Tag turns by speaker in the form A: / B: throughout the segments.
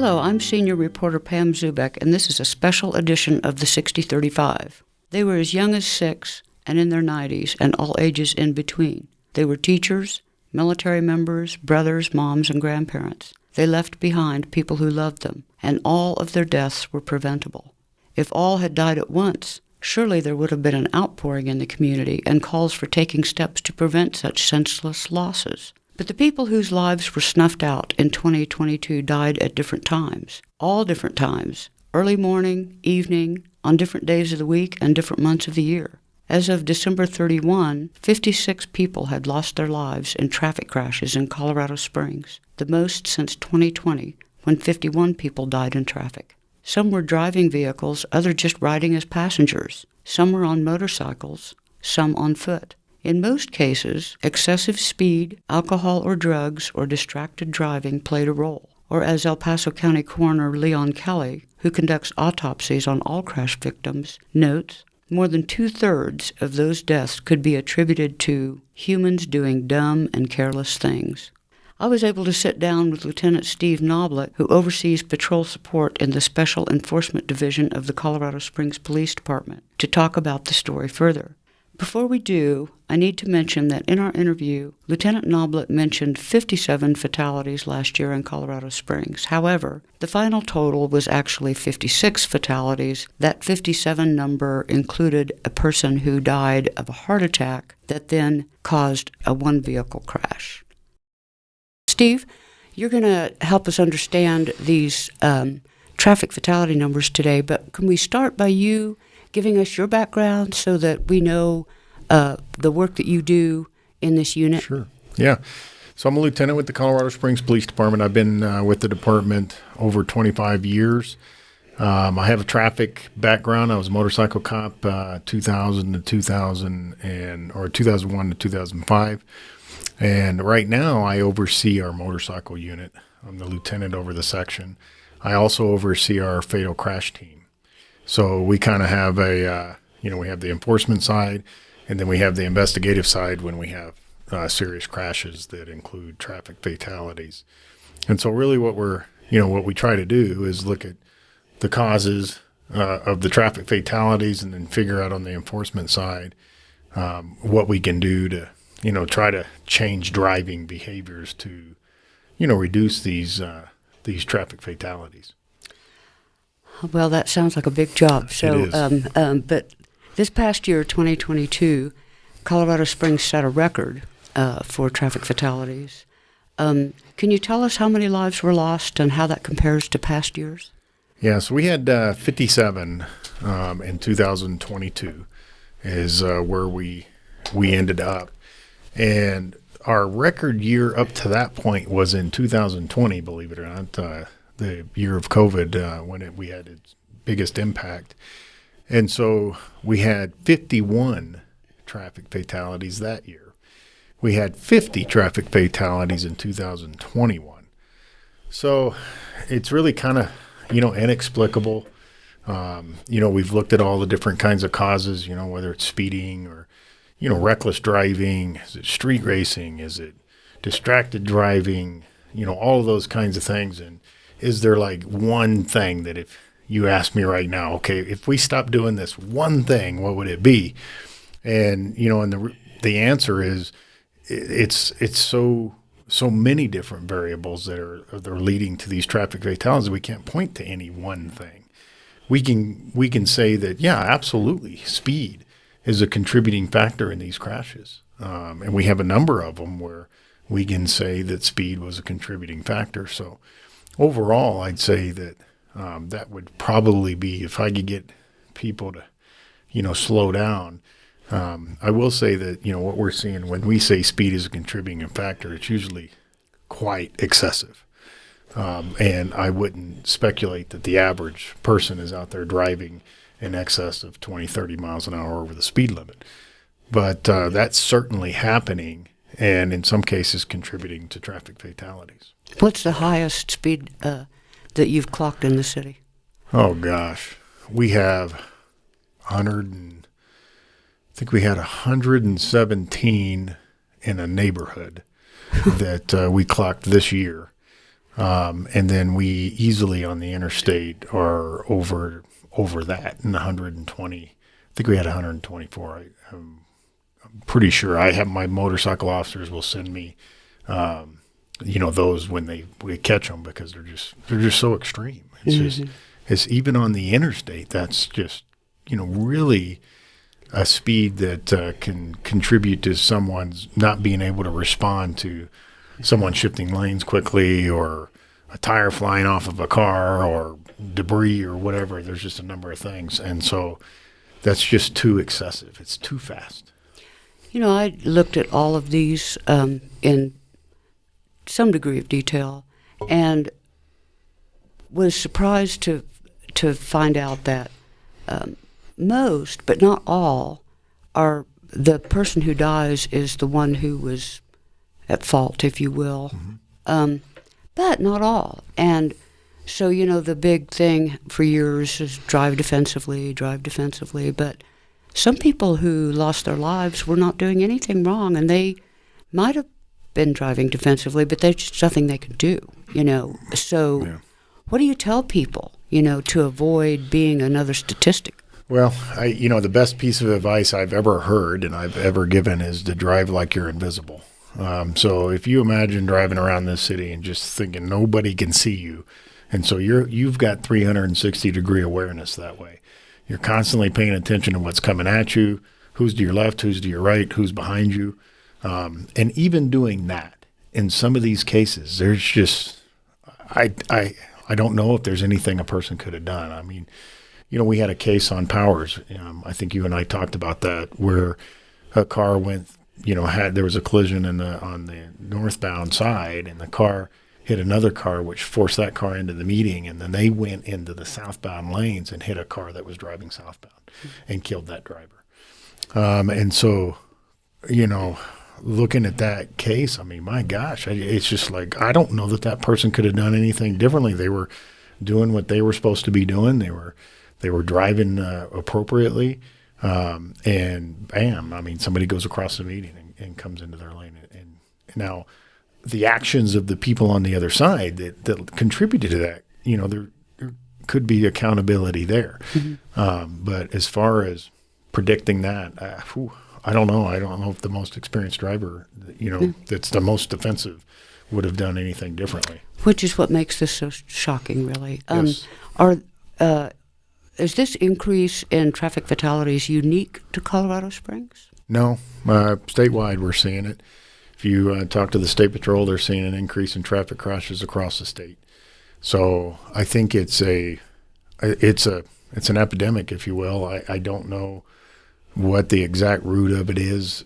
A: Hello, I'm senior reporter Pam Zubek, and this is a special edition of the 6035. They were as young as 6 and in their 90s and all ages in between. They were teachers, military members, brothers, moms, and grandparents. They left behind people who loved them, and all of their deaths were preventable. If all had died at once, surely there would have been an outpouring in the community and calls for taking steps to prevent such senseless losses. But the people whose lives were snuffed out in 2022 died at different times, all different times, early morning, evening, on different days of the week and different months of the year. As of December 31, 56 people had lost their lives in traffic crashes in Colorado Springs, the most since 2020, when 51 people died in traffic. Some were driving vehicles, others just riding as passengers. Some were on motorcycles, some on foot. In most cases, excessive speed, alcohol or drugs, or distracted driving played a role. Or as El Paso County Coroner Leon Kelly, who conducts autopsies on all crash victims, notes, more than 2/3 of those deaths could be attributed to humans doing dumb and careless things. I was able to sit down with Lieutenant Steve Noblet, who oversees patrol support in the Special Enforcement Division of the Colorado Springs Police Department, to talk about the story further. Before we do, I need to mention that in our interview, Lieutenant Noblet mentioned 57 fatalities last year in Colorado Springs. However, the final total was actually 56 fatalities. That 57 number included a person who died of a heart attack that then caused a one-vehicle crash. Steve, you're going to help us understand these traffic fatality numbers today, but can we start by you giving us your background so that we know the work that you do in this unit?
B: Sure. Yeah. So I'm a lieutenant with the Colorado Springs Police Department. I've been with the department over 25 years. I have a traffic background. I was a motorcycle cop 2001 to 2005. And right now I oversee our motorcycle unit. I'm the lieutenant over the section. I also oversee our fatal crash team. So we kind of have we have the enforcement side, and then we have the investigative side when we have serious crashes that include traffic fatalities. And so really what we try to do is look at the causes of the traffic fatalities and then figure out on the enforcement side what we can do to, try to change driving behaviors to, reduce these traffic fatalities.
A: Well, that sounds like a big job. So,
B: It is.
A: But this past year, 2022, Colorado Springs set a record for traffic fatalities. Can you tell us how many lives were lost and how that compares to past years?
B: Yeah, so we had 57 in 2022 is where we ended up. And our record year up to that point was in 2020, believe it or not, the year of COVID when we had its biggest impact. And so we had 51 traffic fatalities that year. We had 50 traffic fatalities in 2021. So it's really kind of, inexplicable. We've looked at all the different kinds of causes, whether it's speeding or, reckless driving. Is it street racing? Is it distracted driving? All of those kinds of things. And is there like one thing that if you ask me right now, okay, if we stop doing this one thing, what would it be? And, and the answer is it's so many different variables that are leading to these traffic fatalities. We can't point to any one thing. We can say that, yeah, absolutely, speed is a contributing factor in these crashes. And we have a number of them where we can say that speed was a contributing factor. So overall, I'd say that that would probably be, if I could get people to, slow down. I will say that, what we're seeing when we say speed is a contributing factor, it's usually quite excessive. And I wouldn't speculate that the average person is out there driving in excess of 20, 30 miles an hour over the speed limit. But that's certainly happening, and in some cases contributing to traffic fatalities.
A: What's the highest speed that you've clocked in the city?
B: Oh, gosh. We have 117 in a neighborhood that we clocked this year. And then we easily on the interstate are over that in 120. I think we had 124. I'm pretty sure. I have my motorcycle officers will send me, those when we catch them because they're just so extreme. It's even on the interstate. That's just really a speed that can contribute to someone's not being able to respond to someone shifting lanes quickly or a tire flying off of a car or debris or whatever. There's just a number of things. And so that's just too excessive. It's too fast.
A: I looked at all of these in some degree of detail and was surprised to find out that most, but not all, are the person who dies is the one who was at fault, if you will. But not all. And so, the big thing for years is drive defensively. But some people who lost their lives were not doing anything wrong, and they might have been driving defensively, but there's just nothing they could do, So what do you tell people, to avoid being another statistic?
B: Well, the best piece of advice I've ever heard and I've ever given is to drive like you're invisible. So if you imagine driving around this city and just thinking nobody can see you, and so you've got 360-degree awareness that way. You're constantly paying attention to what's coming at you, who's to your left, who's to your right, who's behind you. And even doing that, in some of these cases, there's just I don't know if there's anything a person could have done. I mean, we had a case on Powers. I think you and I talked about that, where a car went, there was a collision on the northbound side, and the car hit another car, which forced that car into the median, and then they went into the southbound lanes and hit a car that was driving southbound and killed that driver. And so, looking at that case, I mean, my gosh, it's just like, I don't know that person could have done anything differently. They were doing what they were supposed to be doing. They were driving appropriately, and bam, I mean, somebody goes across the median and comes into their lane. And now the actions of the people on the other side that contributed to that, there could be accountability there. But as far as predicting that, I don't know. I don't know if the most experienced driver, that's the most defensive, would have done anything differently.
A: Which is what makes this so shocking, really.
B: Yes.
A: Is this increase in traffic fatalities unique to Colorado Springs?
B: No. Statewide, we're seeing it. If you talk to the State Patrol, they're seeing an increase in traffic crashes across the state. So I think it's an epidemic, if you will. I don't know what the exact root of it is,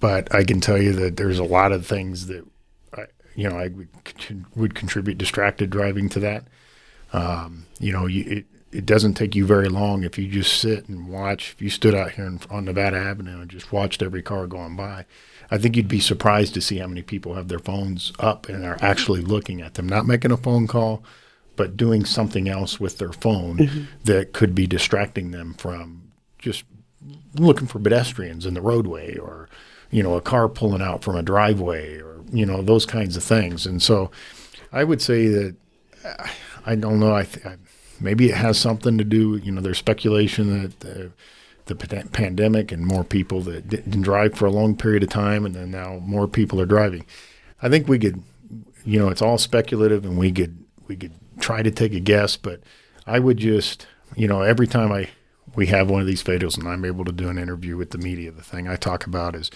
B: but I can tell you that there's a lot of things that I would contribute distracted driving to that. It doesn't take you very long if you just sit and watch. If you stood out here on Nevada Avenue and just watched every car going by, I think you'd be surprised to see how many people have their phones up and are actually looking at them, not making a phone call, but doing something else with their phone that could be distracting them from just looking for pedestrians in the roadway, or a car pulling out from a driveway, or those kinds of things. And so I would say that I don't know. Maybe it has something to do. There's speculation that the pandemic and more people that didn't drive for a long period of time, and then now more people are driving. I think we could, it's all speculative, and we could try to take a guess. But I would just, every time we have one of these fatals and I'm able to do an interview with the media, the thing I talk about is,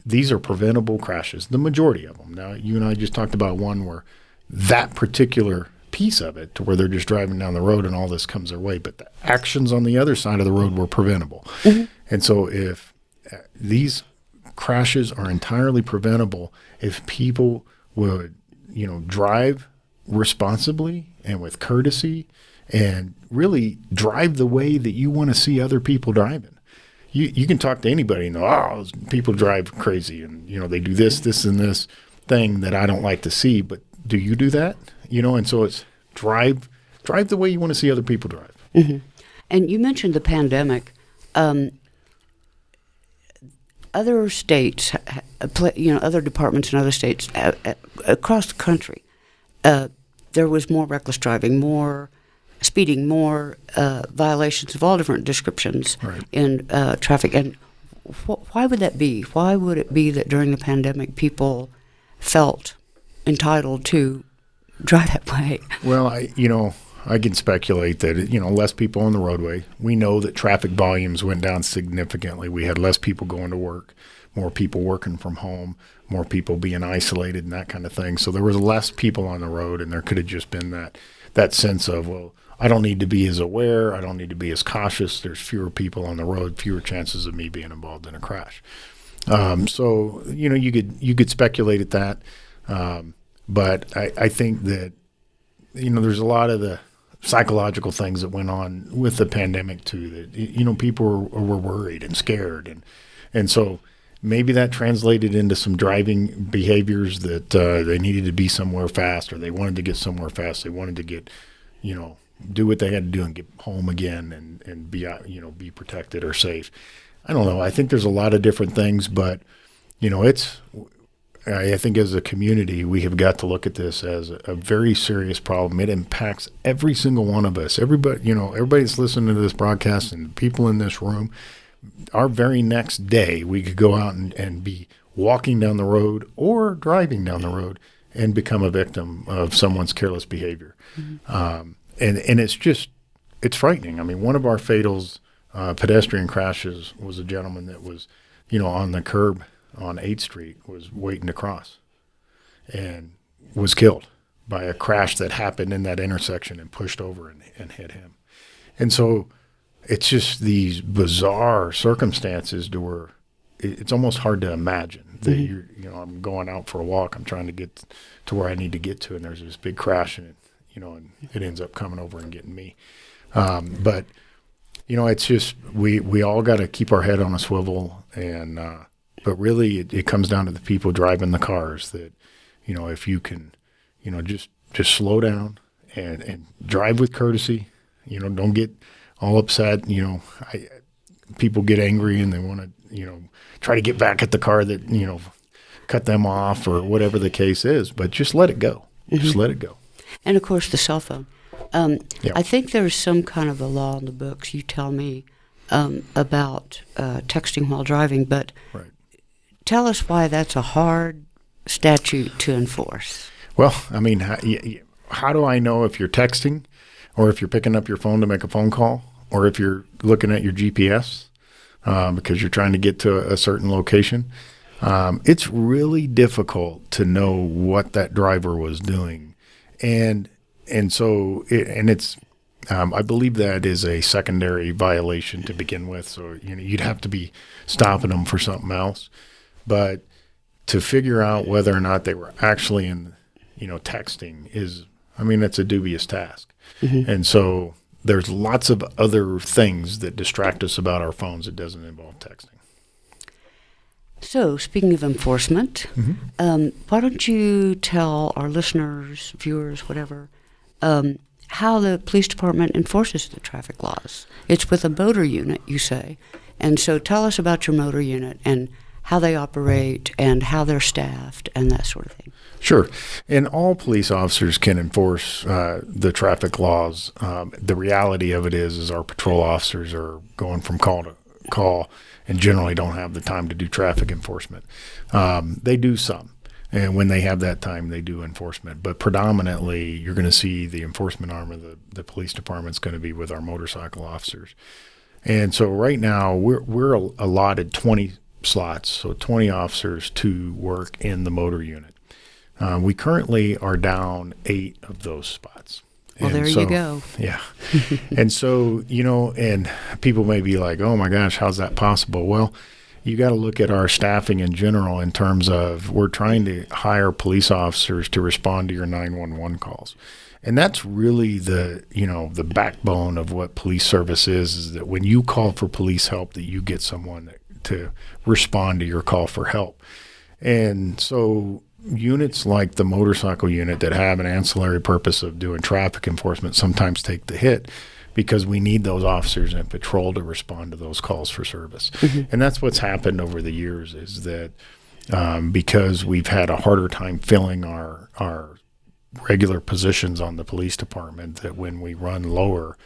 B: these are preventable crashes, the majority of them. Now, you and I just talked about one where that particular piece of it, to where they're just driving down the road and all this comes their way, but the actions on the other side of the road were preventable. And so if these crashes are entirely preventable, if people would, drive responsibly and with courtesy and really drive the way that you want to see other people driving. You can talk to anybody and know, people drive crazy and, they do this, and this thing that I don't like to see, but do you do that? And so it's drive the way you want to see other people drive.
A: And you mentioned the pandemic. other states, other departments in other states across the country, there was more reckless driving, more speeding, more violations of all different descriptions
B: Right.
A: in traffic. And why would that be? Why would it be that during the pandemic people felt entitled to drive that way?
B: Well, I can speculate that, less people on the roadway. We know that traffic volumes went down significantly. We had less people going to work, more people working from home, more people being isolated and that kind of thing. So there was less people on the road, and there could have just been that sense of, well, I don't need to be as aware. I don't need to be as cautious. There's fewer people on the road, fewer chances of me being involved in a crash. So, you could speculate at that. But I think that, there's a lot of the psychological things that went on with the pandemic too, that, people were worried and scared. And so maybe that translated into some driving behaviors that they needed to be somewhere fast, or they wanted to get somewhere fast. They wanted to get, do what they had to do and get home again and be, be protected or safe. I don't know. I think there's a lot of different things, but, I think as a community, we have got to look at this as a very serious problem. It impacts every single one of us. Everybody, everybody's listening to this broadcast and people in this room. Our very next day, we could go out and be walking down the road or driving down the road and become a victim of someone's careless behavior. Mm-hmm. And it's frightening. I mean, one of our fatals pedestrian crashes was a gentleman that was, on the curb on 8th Street, was waiting to cross and was killed by a crash that happened in that intersection and pushed over and hit him. And so it's just these bizarre circumstances to where it's almost hard to imagine that I'm going out for a walk. I'm trying to get to where I need to get to, and there's this big crash, and it ends up coming over and getting me. But it's just we all got to keep our head on a swivel, and but really it comes down to the people driving the cars. That if you can just slow down and drive with courtesy. Don't get all upset. People get angry and they want to try to get back at the car that cut them off or whatever the case is. But just let it go. Mm-hmm. Just let it go.
A: And of course the cell phone.
B: Yeah.
A: I think there's some kind of a law in the books, you tell me, about texting while driving, but
B: right.
A: Tell us why that's a hard statute to enforce.
B: Well, I mean, how do I know if you're texting or if you're picking up your phone to make a phone call or if you're looking at your GPS because you're trying to get to a certain location? It's really difficult to know what that driver was doing. And so it's I believe that is a secondary violation to begin with. So, you'd have to be stopping them for something else. But to figure out whether or not they were actually in, texting it's a dubious task. Mm-hmm. And so there's lots of other things that distract us about our phones that doesn't involve texting.
A: So speaking of enforcement, mm-hmm. Why don't you tell our listeners, viewers, whatever, how the police department enforces the traffic laws? It's with a motor unit, you say. And so tell us about your motor unit and how they operate and how they're staffed and that sort of thing.
B: Sure. And all police officers can enforce the traffic laws. The reality of it is our patrol officers are going from call to call and generally don't have the time to do traffic enforcement. They do some. And when they have that time, they do enforcement. But predominantly, you're going to see the enforcement arm of the police department is going to be with our motorcycle officers. And so right now, we're allotted 20 slots, so 20 officers to work in the motor unit. We currently are down 8 of those spots.
A: Well, there you go.
B: Yeah. And so, and people may be like, oh my gosh, how's that possible? Well, you got to look at our staffing in general in terms of we're trying to hire police officers to respond to your 911 calls. And that's really the backbone of what police service is that when you call for police help, that you get someone to respond to your call for help. And so units like the motorcycle unit that have an ancillary purpose of doing traffic enforcement sometimes take the hit because we need those officers in patrol to respond to those calls for service. And that's what's happened over the years is that because we've had a harder time filling our regular positions on the police department, that when we run lower,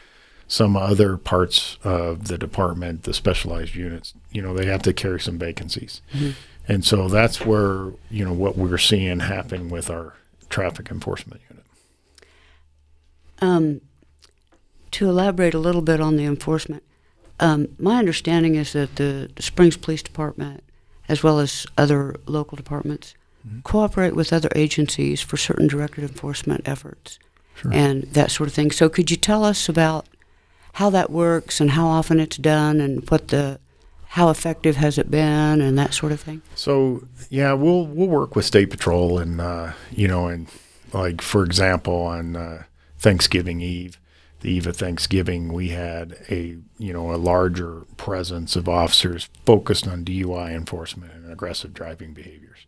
B: some other parts of the department, the specialized units, they have to carry some vacancies. And so that's where, what we're seeing happen with our traffic enforcement unit.
A: To elaborate a little bit on the enforcement, my understanding is that the Springs Police Department, as well as other local departments, cooperate with other agencies for certain directed enforcement efforts and that sort of thing. So could you tell us about how that works and how often it's done and how effective has it been and that sort of thing?
B: So, yeah, we'll work with State Patrol and, and like, for example, on Thanksgiving Eve, the eve of Thanksgiving, we had a larger presence of officers focused on DUI enforcement and aggressive driving behaviors.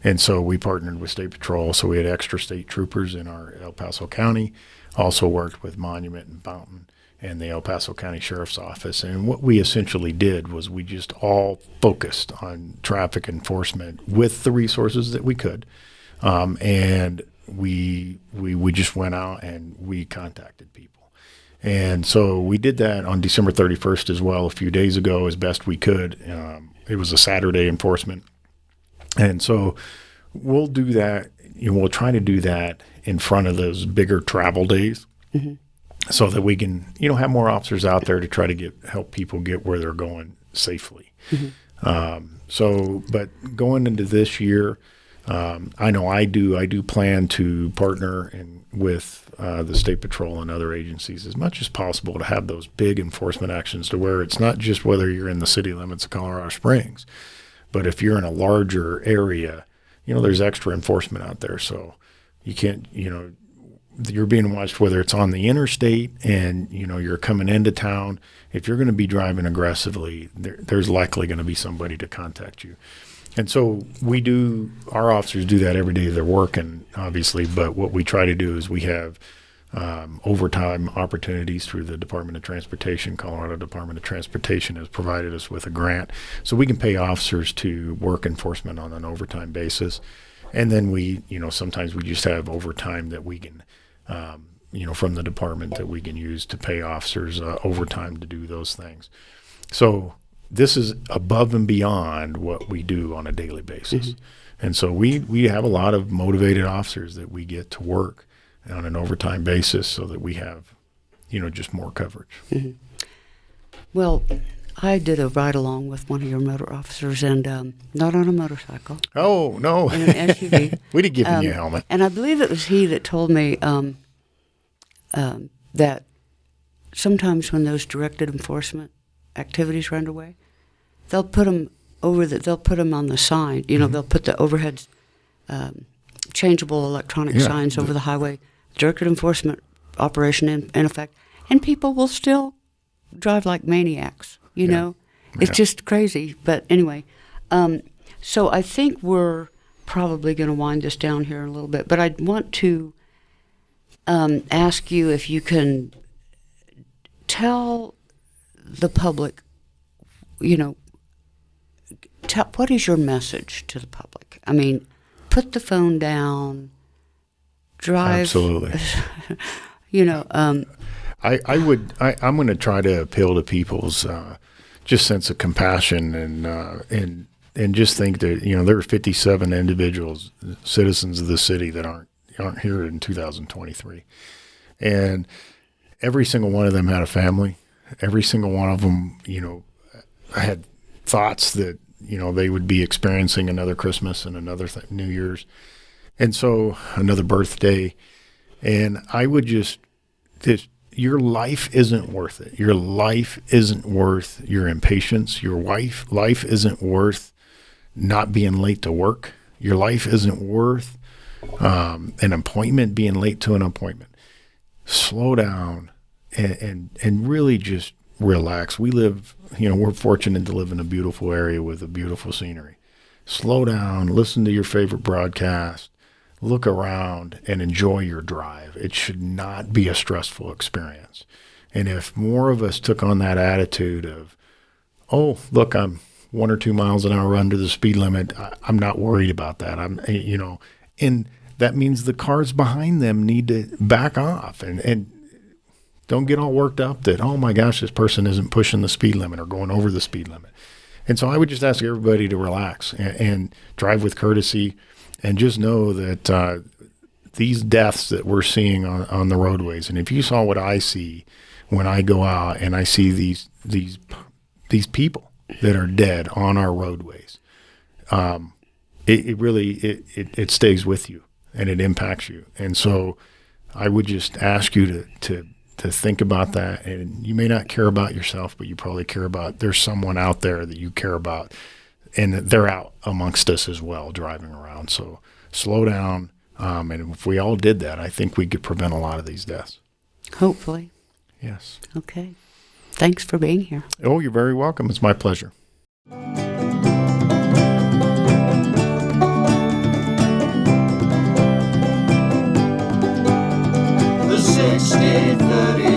B: And so we partnered with State Patrol, so we had extra state troopers in our El Paso County, also worked with Monument and Fountain and the El Paso County Sheriff's Office. And what we essentially did was we just all focused on traffic enforcement with the resources that we could. And we just went out and we contacted people. And so we did that on December 31st as well, a few days ago, as best we could. It was a Saturday enforcement. And so we'll do that. We'll try to do that in front of those bigger travel days so that we can, have more officers out there to try to help people get where they're going safely. But going into this year, I know I do plan to partner with the State Patrol and other agencies as much as possible to have those big enforcement actions to where it's not just whether you're in the city limits of Colorado Springs, but if you're in a larger area, there's extra enforcement out there. So you can't, you're being watched whether it's on the interstate and, you're coming into town. If you're going to be driving aggressively, there's likely going to be somebody to contact you. And so our officers do that every day they're working, obviously, but what we try to do is we have overtime opportunities through the Department of Transportation. Colorado Department of Transportation has provided us with a grant, so we can pay officers to work enforcement on an overtime basis. And then sometimes we just have overtime that we can, from the department that we can use to pay officers overtime to do those things. So this is above and beyond what we do on a daily basis. And so we have a lot of motivated officers that we get to work on an overtime basis so that we have, just more coverage.
A: Well, I did a ride-along with one of your motor officers, and not on a motorcycle.
B: Oh, no.
A: In an SUV.
B: We'd have given you a helmet.
A: And I believe it was he that told me that sometimes when those directed enforcement activities are underway, they'll put them on the sign. They'll put the overhead changeable electronic signs over the highway, directed enforcement operation in effect, and people will still drive like maniacs. It's just crazy. But anyway, so I think we're probably going to wind this down here in a little bit. But I want to ask you if you can tell the public, what is your message to the public? I mean, put the phone down, drive.
B: Absolutely. I'm going to try to appeal to people's just sense of compassion and just think that there are 57 individuals, citizens of the city that aren't here in 2023, and every single one of them had a family. Every single one of them, I had thoughts that they would be experiencing another Christmas and another New Year's, and so another birthday. And I would your life isn't worth it. Your life isn't worth your impatience. Your life isn't worth not being late to work. Your life isn't worth an appointment, being late to an appointment. Slow down and really just relax. We live, we're fortunate to live in a beautiful area with a beautiful scenery. Slow down, listen to your favorite broadcast, look around, and enjoy your drive. It should not be a stressful experience. And if more of us took on that attitude of, oh, look, I'm 1 or 2 miles an hour under the speed limit, I'm not worried about that. And that means the cars behind them need to back off and don't get all worked up that, oh my gosh, this person isn't pushing the speed limit or going over the speed limit. And so I would just ask everybody to relax and drive with courtesy, and just know that these deaths that we're seeing on the roadways, and if you saw what I see when I go out and I see these people that are dead on our roadways, it really stays with you and it impacts you. And so I would just ask you to think about that. And you may not care about yourself, but you probably care about, there's someone out there that you care about, and they're out amongst us as well, driving around. So slow down. And if we all did that, I think we could prevent a lot of these deaths.
A: Hopefully.
B: Yes.
A: Okay. Thanks for being here.
B: Oh, you're very welcome. It's my pleasure.
C: The 60-30